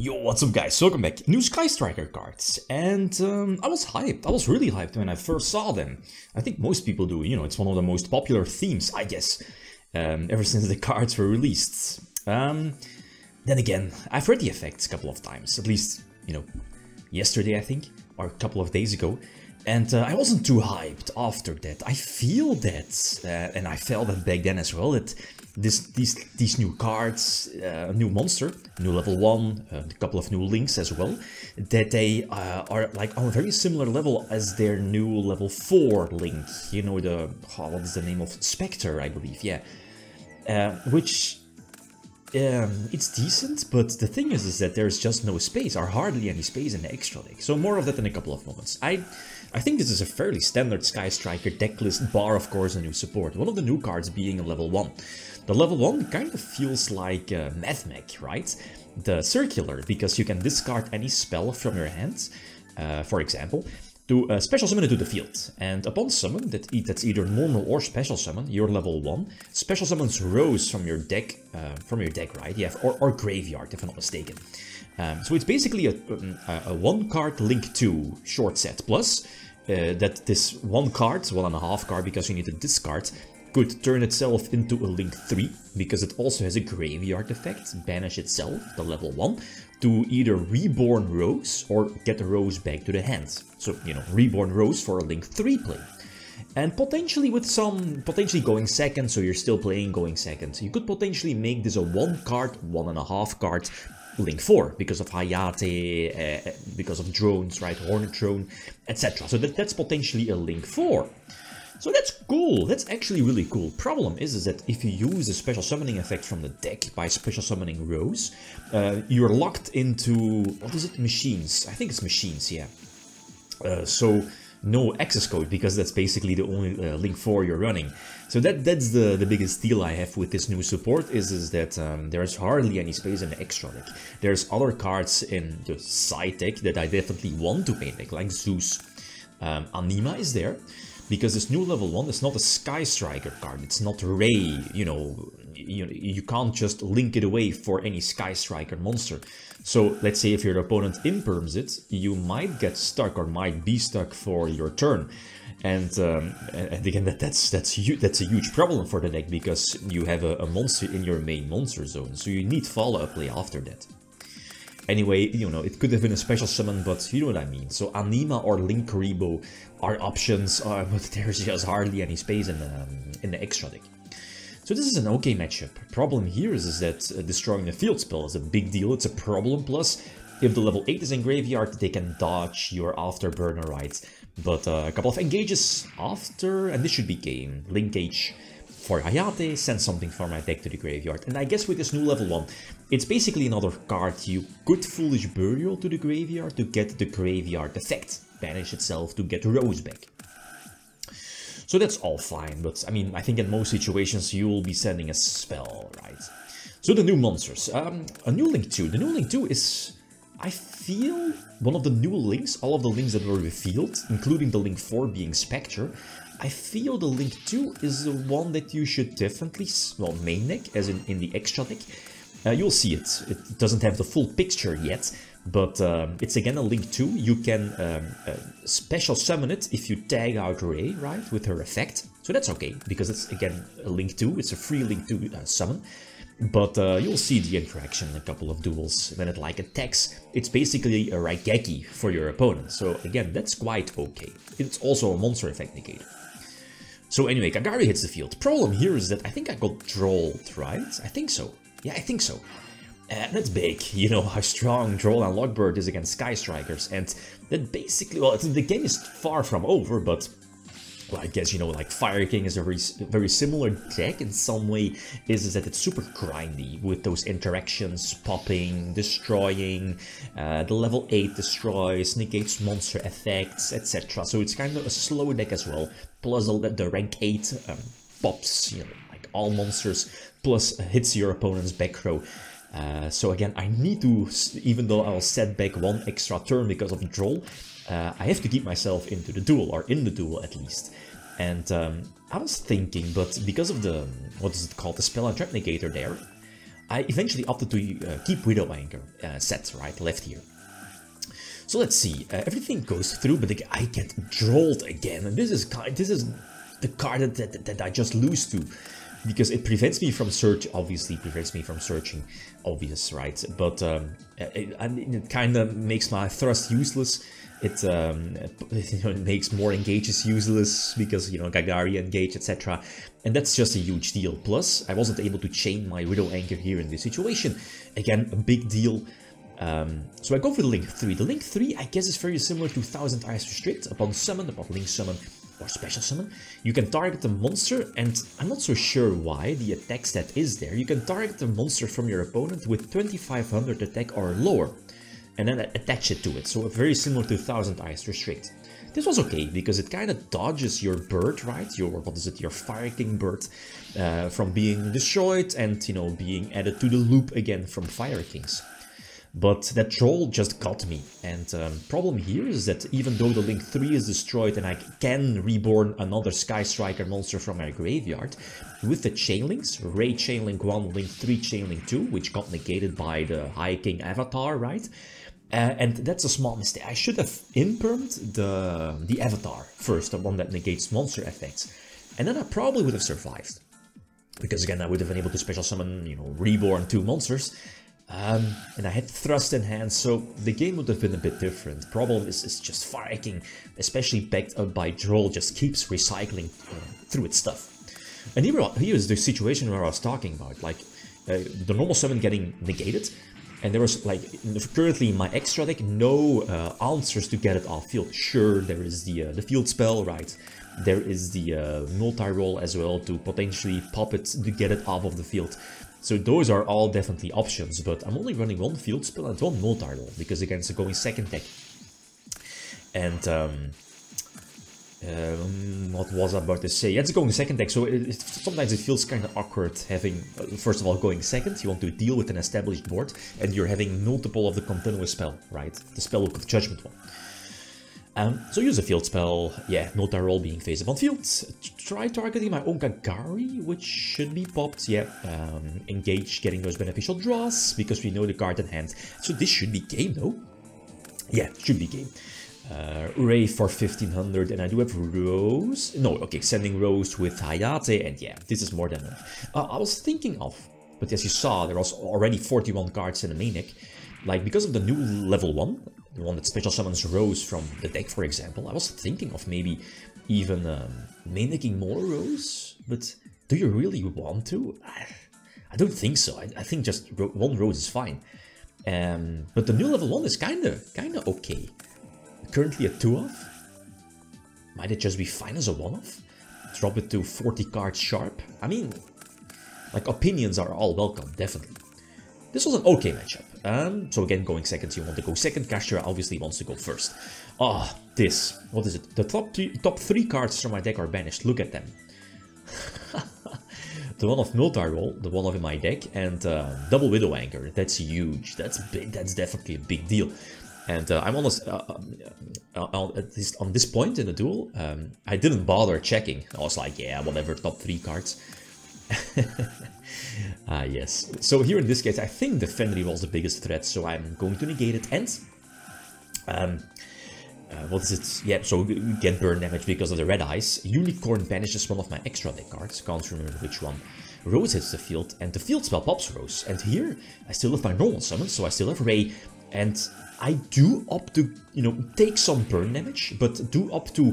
Yo, what's up guys, welcome back. New Sky Striker cards, and I was hyped, I was really hyped when I first saw them. I think most people do, you know, it's one of the most popular themes, I guess, ever since the cards were released. Then again, I've read the effects a couple of times, at least, you know, yesterday I think, or a couple of days ago. And I wasn't too hyped after that. I feel that, and I felt that back then as well, that these new cards, a new monster, new level 1, a couple of new links as well, that they are like on a very similar level as their new level 4 link. You know, the, what is the name of? Spectre, I believe, yeah. Which, it's decent, but the thing is that there's just no space, or hardly any space in the extra deck. So more of that in a couple of moments. I think this is a fairly standard Sky Striker deck list, bar of course a new support. One of the new cards being a level 1. The level 1 kind of feels like Math Mech, right? The circular, because you can discard any spell from your hand, for example, to special summon it to the field. And upon summon, that's either normal or special summon, you're level 1. Special summons Rose from your deck, right? Yeah, or Graveyard, if I'm not mistaken. So it's basically a 1-card Link 2 short set, plus that this 1 card, 1.5 card, because you need to discard, could turn itself into a Link 3, because it also has a Graveyard effect, banish itself, the level 1, to either Reborn Rose or get the Rose back to the hand. So, you know, Reborn Rose for a Link 3 play. And potentially with some, going second, so you're still playing going second, you could potentially make this a 1-card, 1.5 card Link 4, because of Hayate, because of drones, right, Hornet Drone, etc. So that's potentially a Link 4. So that's cool, that's actually really cool. Problem is that if you use the special summoning effect from the deck by special summoning Rose, you're locked into, what is it, machines? I think it's machines, yeah. So no access code, because that's basically the only Link 4 you're running. So that's the biggest deal I have with this new support, is that there's hardly any space in the extra deck. There's other cards in the side deck that I definitely want to main deck, like Zeus. Anima is there, because this new level 1 is not a Sky Striker card, it's not Ray, you know, you can't just link it away for any Sky Striker monster. So let's say if your opponent imperms it, you might get stuck or might be stuck for your turn. And again, that's a huge problem for the deck, because you have a monster in your main monster zone, so you need follow-up play after that. Anyway, you know, it could have been a special summon, but you know what I mean. So Anima or Link Rebo are options, but there's just hardly any space in the extra deck. So this is an okay matchup. Problem here is that destroying the field spell is a big deal, it's a problem. Plus, if the level 8 is in Graveyard, they can dodge your Afterburner, right? But a couple of engages after, and this should be game. Linkage for Hayate, send something from my deck to the Graveyard. And I guess with this new level 1, it's basically another card. You could Foolish Burial to the Graveyard to get the Graveyard effect. Banish itself to get Rose back. So that's all fine, but I mean, I think in most situations you will be sending a spell, right? So the new monsters. A new Link 2. The new Link 2 is, I feel, one of the new links. All of the links that were revealed, including the Link 4 being Spectre. I feel the Link 2 is the one that you should definitely, well, main deck, as in the extra deck. You'll see it. It doesn't have the full picture yet, but it's again a Link 2. You can special summon it if you tag out Ray, right, with her effect. So that's okay, because it's again a Link 2. It's a free Link 2 summon. But you'll see the interaction in a couple of duels. When it like attacks, it's basically a Raigeki for your opponent. So again, that's quite okay. It's also a monster effect negator. So anyway, Kagari hits the field. Problem here is that I think I got Drolled, right? I think so. Yeah, I think so. That's big, you know how strong Droll and Lockbird is against Sky Strikers, and that basically, well, the game is far from over, but, well, I guess, you know, like Fire King is a very similar deck in some way, is that it's super grindy with those interactions, popping, destroying, the level 8 destroys, negates monster effects, etc. So it's kind of a slow deck as well, plus the rank 8 pops, you know, like all monsters, plus hits your opponent's back row. So again, I need to, even though I'll set back 1 extra turn because of Droll, I have to keep myself into the duel, or in the duel at least. And I was thinking, but because of the, what is it called, the spell and trap negator there, I eventually opted to keep Widow Anchor set, right, left here. So let's see, everything goes through, but I get Drolled again, and this is the card that I just lose to, because it prevents me from searching, obvious, right? But it kind of makes my thrust useless. It makes more engages useless because, Gagari engage, etc. And that's just a huge deal. Plus, I wasn't able to chain my Widow Anchor here in this situation. Again, a big deal. So I go for the Link 3. The Link 3, I guess, is very similar to 1000 Eyes Restrict. Upon Link Summon, or Special Summon, you can target the monster, and I'm not so sure why the attack stat is there. You can target the monster from your opponent with 2500 attack or lower, and then attach it to it. So very similar to 1000 Eyes Restrict. This was okay, because it kind of dodges your bird, right? Your Fire King bird, from being destroyed and, being added to the loop again from Fire Kings. But that troll just got me, and problem here is that even though the Link 3 is destroyed and I can reborn another Sky Striker monster from my graveyard, with the Chainlinks, Ray Chainlink 1, Link 3 Chainlink 2, which got negated by the High King Avatar, right? And that's a small mistake. I should have impermed the Avatar first, the one that negates monster effects, and then I probably would have survived. Because again, I would have been able to special summon, reborn 2 monsters. And I had thrust in hand, so the game would have been a bit different. Problem is just Fire King, especially backed up by Droll, just keeps recycling through its stuff. And here is the situation where I was talking about, like the normal summon getting negated, and there was like currently in my extra deck no answers to get it off field. Sure, there is the field spell, right? There is the multi-roll as well to potentially pop it to get it off of the field. So those are all definitely options, but I'm only running 1 field spell and 1 multi-roll, because again it's a going second deck. And what was I about to say? Yeah, it's going second deck, so sometimes it feels kind of awkward having, first of all, going second. You want to deal with an established board, and you're having multiple of the continuous spell, right? The spell of the judgment one. So use a field spell, yeah, multi-roll being face up on field. Try targeting my own Gagari, which should be popped, yeah. Engage getting those beneficial draws, because we know the card in hand. So this should be game, no? Yeah, should be game. Ray for 1500, and I do have Rose. No, okay, sending Rose with Hayate, and yeah, this is more than enough. I was thinking of, but as you saw, there was already 41 cards in the main deck. Like, because of the new level 1, the one that special summons Rose from the deck, for example, I was thinking of maybe even main-decking more Rose, but do you really want to? I don't think so. I think just 1 Rose is fine. But the new level 1 is kinda okay. Currently a 2-off. Might it just be fine as a 1-off? Drop it to 40 cards sharp. I mean, like, opinions are all welcome, definitely. This was an okay matchup. So again, going second, you want to go second. Kashira obviously wants to go first. Ah, this. What is it? The top 3 cards from my deck are banished. Look at them. The one of multi-roll, the one of my deck, and double Widow Anchor. That's huge. That's big. That's definitely a big deal. And I'm honest, at least on this point in the duel, I didn't bother checking. I was like, yeah, whatever, top 3 cards. Yes. So here in this case, I think the Fenrir was the biggest threat, so I'm going to negate it. And what is it? Yeah, so we get burn damage because of the red eyes. Unicorn banishes one of my extra deck cards. Can't remember which one. Rose hits the field, and the field spell pops Rose. And here, I still have my normal summon, so I still have Ray. And I do opt to, take some burn damage, but do opt to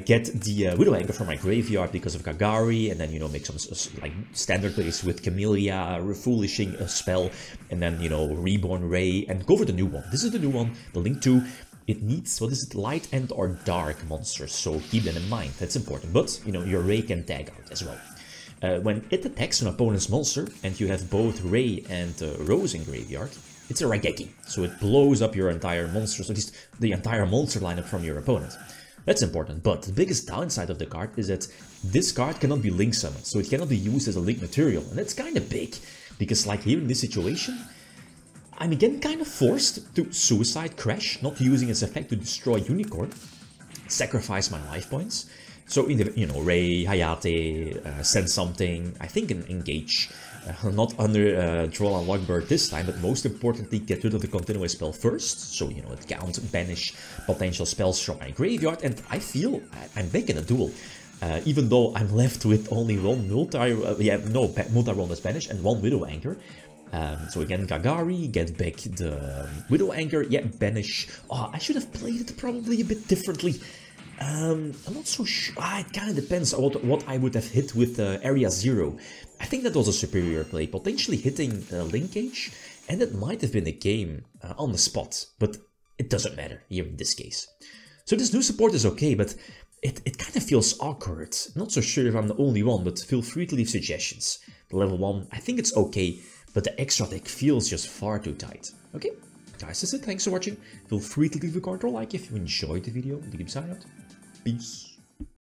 get the Widow Anchor from my graveyard because of Gagari, and then, make some, like, standard plays with Camellia, Foolishing a spell, and then, Reborn Ray, and go for the new one. This is the new one, the Link 2. It needs, what is it, light and or dark monsters, so keep that in mind, that's important. But, your Ray can tag out as well. When it attacks an opponent's monster, and you have both Ray and Rose in graveyard, it's a Raigeki, so it blows up your entire monster, so at least the entire monster lineup from your opponent. That's important, but the biggest downside of the card is that this card cannot be Link summoned, so it cannot be used as a Link material, and that's kind of big, because like here in this situation, I'm again kind of forced to Suicide Crash, not using its effect to destroy Unicorn, sacrifice my life points. So in the, Ray, Hayate, send something, I think an Engage, Not under Troll and Logbird this time, but most importantly, get rid of the continuous spell first. So, you know, it counts, banish potential spells from my graveyard, and I feel I'm back in a duel. Even though I'm left with only one multi-wellness banish and one Widow Anchor. So again, Gagari, get back the Widow Anchor, yeah, banish. Oh, I should have played it probably a bit differently. I'm not so sure. It kind of depends on what I would have hit with Area 0. I think that was a superior play, potentially hitting Linkage, and it might have been a game on the spot, but it doesn't matter here in this case. So this new support is okay, but it kind of feels awkward. Not so sure if I'm the only one, but feel free to leave suggestions. The level 1, I think it's okay, but the extra deck feels just far too tight. Okay, guys, that's it. Thanks for watching. Feel free to leave a comment or like if you enjoyed the video. Keep signing out. Peace.